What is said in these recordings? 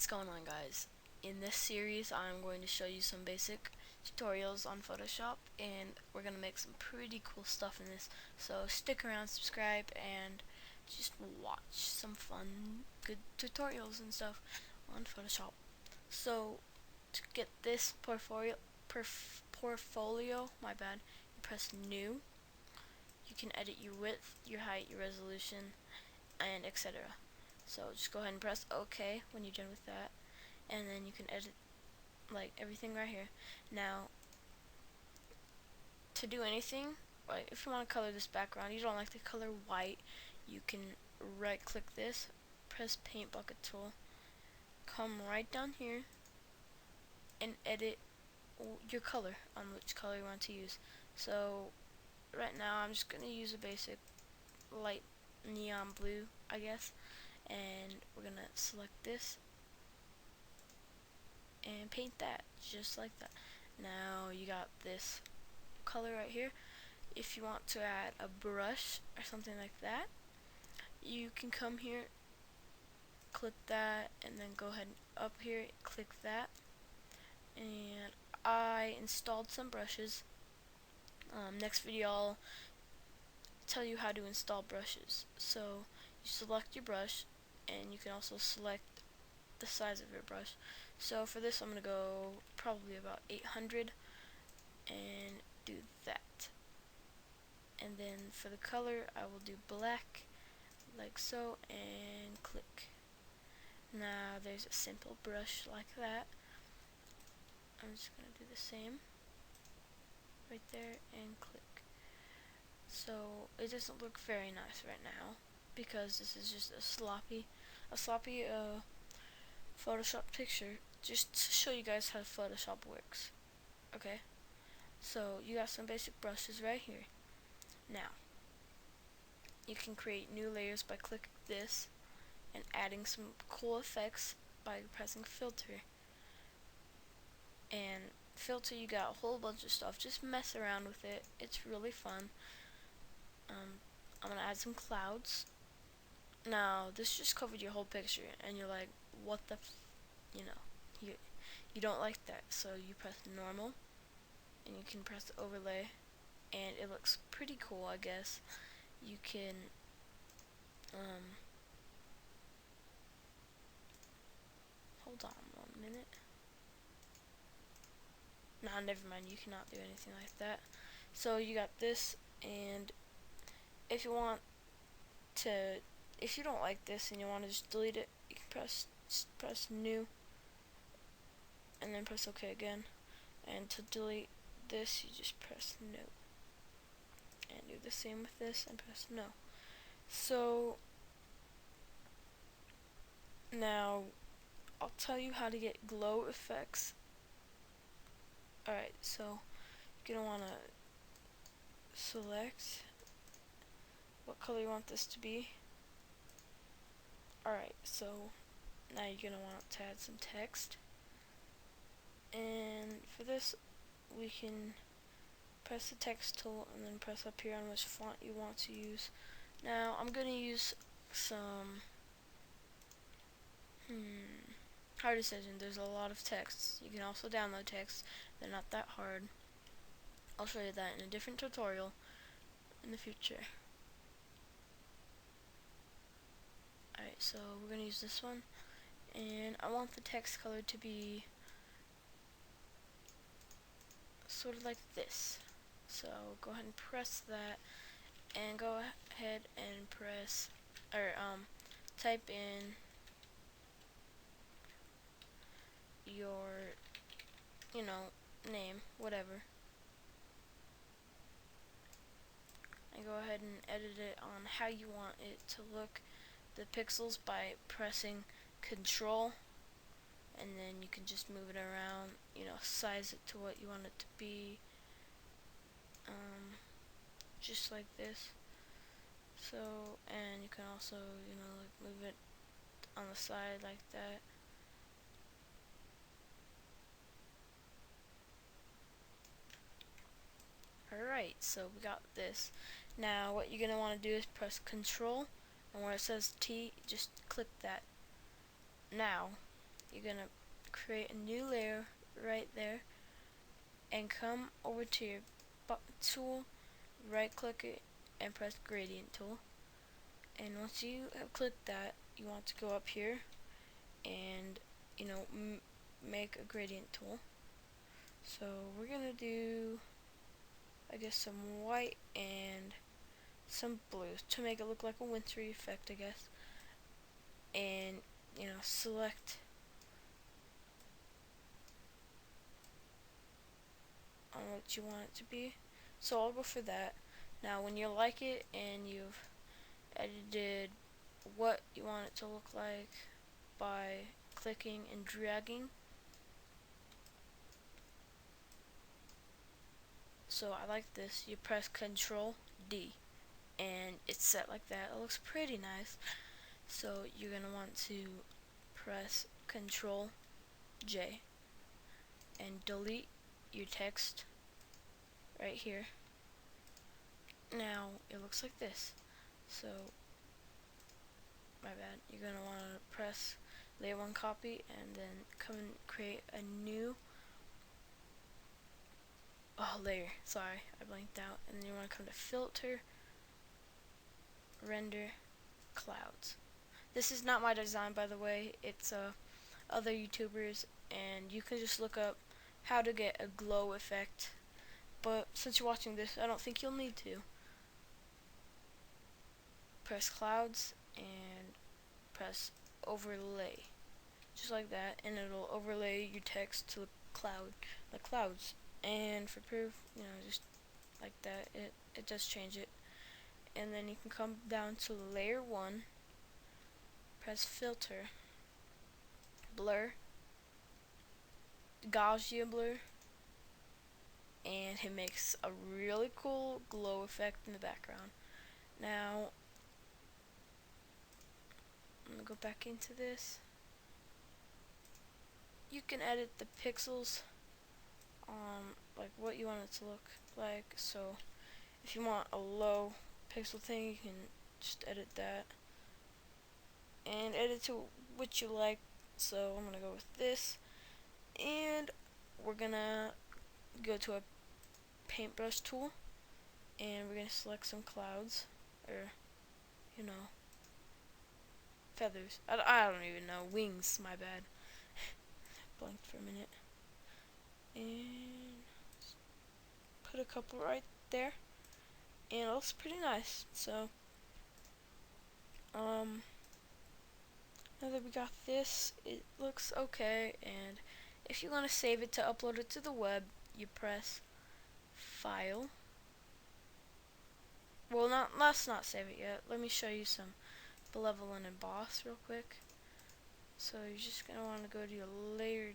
What's going on, guys? In this series I'm going to show you some basic tutorials on Photoshop, and we're going to make some pretty cool stuff in this, so stick around, subscribe, and just watch some fun good tutorials and stuff on Photoshop. So to get this portfolio, my bad, you press new. You can edit your width, your height, your resolution, and etc. So just go ahead and press OK when you're done with that, and then you can edit like everything right here. Now, to do anything, like if you want to color this background, you don't like the color white, you can right click this, press paint bucket tool, come right down here and edit your color on which color you want to use. So right now I'm just going to use a basic light neon blue, I guess, and we're going to select this and paint that just like that. Now you got this color right here. If you want to add a brush or something like that, you can come here, click that, and then go ahead and up here, click that. And I installed some brushes. Next video I'll tell you how to install brushes. So you select your brush, and you can also select the size of your brush. So for this I'm going to go probably about 800 and do that. And then for the color I will do black like so and click. Now there's a simple brush like that. I'm just going to do the same right there and click. So it doesn't look very nice right now because this is just a sloppy Photoshop picture, just to show you guys how Photoshop works. Okay, so you got some basic brushes right here. Now you can create new layers by clicking this and adding some cool effects by pressing filter. And filter, you got a whole bunch of stuff, just mess around with it, it's really fun. I'm gonna add some clouds. Now this just covered your whole picture and you're like, what the you know, you don't like that, so you press normal and you can press overlay and it looks pretty cool, I guess. You can hold on 1 minute. Nah, never mind, you cannot do anything like that. So you got this, and if you want to, if you don't like this and you want to just delete it, you can press new and then press OK again. And to delete this, you just press no. And do the same with this and press no. So now I'll tell you how to get glow effects. Alright, so you're going to want to select what color you want this to be. Alright, so now you're going to want to add some text. And for this, we can press the text tool and then press up here on which font you want to use. Now I'm going to use some hard decision. There's a lot of texts. You can also download text. They're not that hard. I'll show you that in a different tutorial in the future. Alright, so we're going to use this one, and I want the text color to be sort of like this. So go ahead and press that, and go ahead and press, or type in your, name, whatever, and go ahead and edit it on how you want it to look, the pixels, by pressing Control, and then you can just move it around, size it to what you want it to be, just like this. So, and you can also, like move it on the side like that. Alright, so we got this. Now what you're going to want to do is press Control, and where it says T, just click that. Now you're gonna create a new layer right there and come over to your tool, right click it and press gradient tool. And once you have clicked that, you want to go up here and make a gradient tool. So we're gonna do, I guess, some white and some blue to make it look like a wintry effect, I guess. And select on what you want it to be. So I'll go for that. Now when you like it and you've edited what you want it to look like by clicking and dragging. So I like this. You press Control D and it's set like that. It looks pretty nice. So you're gonna want to press Control J and delete your text right here. Now it looks like this. So my bad. You're gonna want to press layer 1 copy and then come and create a new layer. Sorry, I blanked out. And then you want to come to filter, render, clouds. This is not my design, by the way. It's other YouTubers, and you can just look up how to get a glow effect. But since you're watching this, I don't think you'll need to. Press clouds and press overlay, just like that, and it'll overlay your text to the clouds. And for proof, just like that, it does change it. And then you can come down to layer 1, press filter, blur, Gaussian blur, and it makes a really cool glow effect in the background. Now I'm gonna go back into this. You can edit the pixels, like what you want it to look like. So if you want a low pixel thing, you can just edit that and edit to what you like. So I'm gonna go with this, and we're gonna go to a paintbrush tool, and we're gonna select some clouds, or feathers. I don't even know, wings. My bad. Blanked for a minute. And put a couple right there, and it looks pretty nice. So now that we got this, it looks okay. And if you want to save it to upload it to the web, you press File. Well, let's not save it yet. Let me show you some bevel and emboss real quick. So you're just gonna want to go to your layer,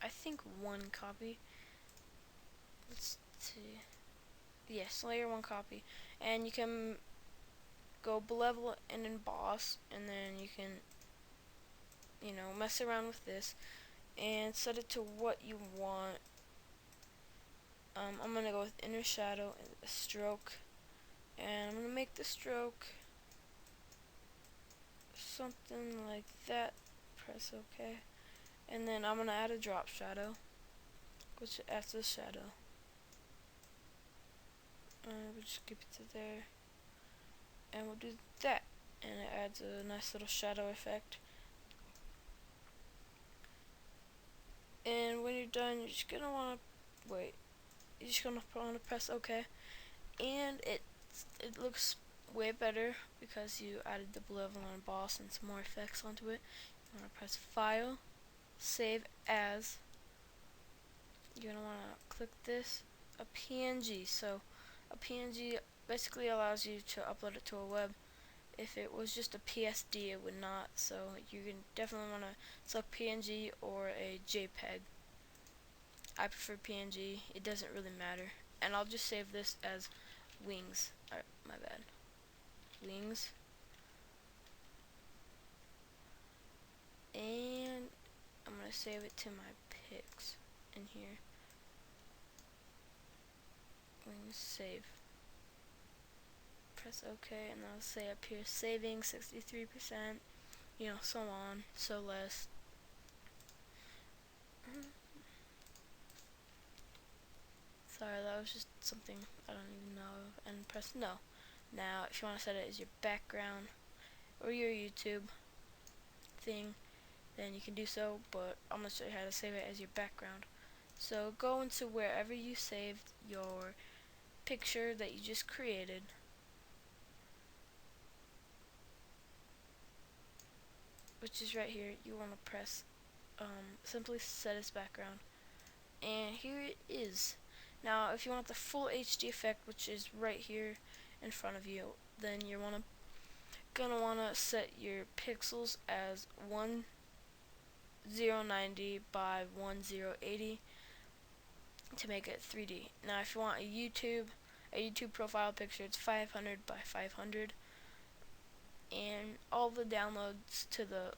I think 1 copy. Let's see. Yes, layer 1 copy, and you can go bevel and emboss, and then you can mess around with this and set it to what you want. I'm gonna go with inner shadow and a stroke, and I'm gonna make the stroke something like that. Press OK, and then I'm gonna add a drop shadow, which adds the shadow. We'll just keep it to there, and we'll do that, and it adds a nice little shadow effect. And when you're done, you're just gonna want to wait. You're just gonna want to press OK, and it looks way better because you added the bevel and emboss and some more effects onto it. You want to press File, Save As. You're gonna want to click this, a PNG. So a PNG basically allows you to upload it to a web. If it was just a PSD, it would not. So you can definitely want to select PNG or a JPEG. I prefer PNG. It doesn't really matter. And I'll just save this as wings. Alright, my bad. Wings. And I'm going to save it to my pics in here. Wings, save. Press OK, and I'll say up here saving 63%, so on, so less. Sorry, that was just something I don't even know. And press no. Now, if you want to set it as your background or your YouTube thing, then you can do so, but I'm going to show you how to save it as your background. So go into wherever you saved your picture that you just created, which is right here. You want to press simply set as background, and here it is. Now if you want the full HD effect, which is right here in front of you, then you're gonna want to set your pixels as 1090 by 1080 to make it 3D. Now if you want a YouTube profile picture, it's 500 by 500, and all the downloads to the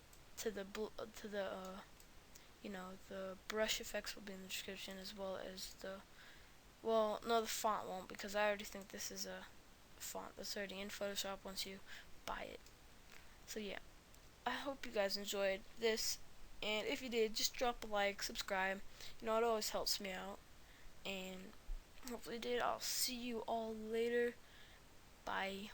the brush effects will be in the description, as well as the font won't, because I already think this is a font that's already in Photoshop once you buy it. So yeah, I hope you guys enjoyed this, and if you did, just drop a like, subscribe. It always helps me out, and hopefully you did. I'll see you all later. Bye.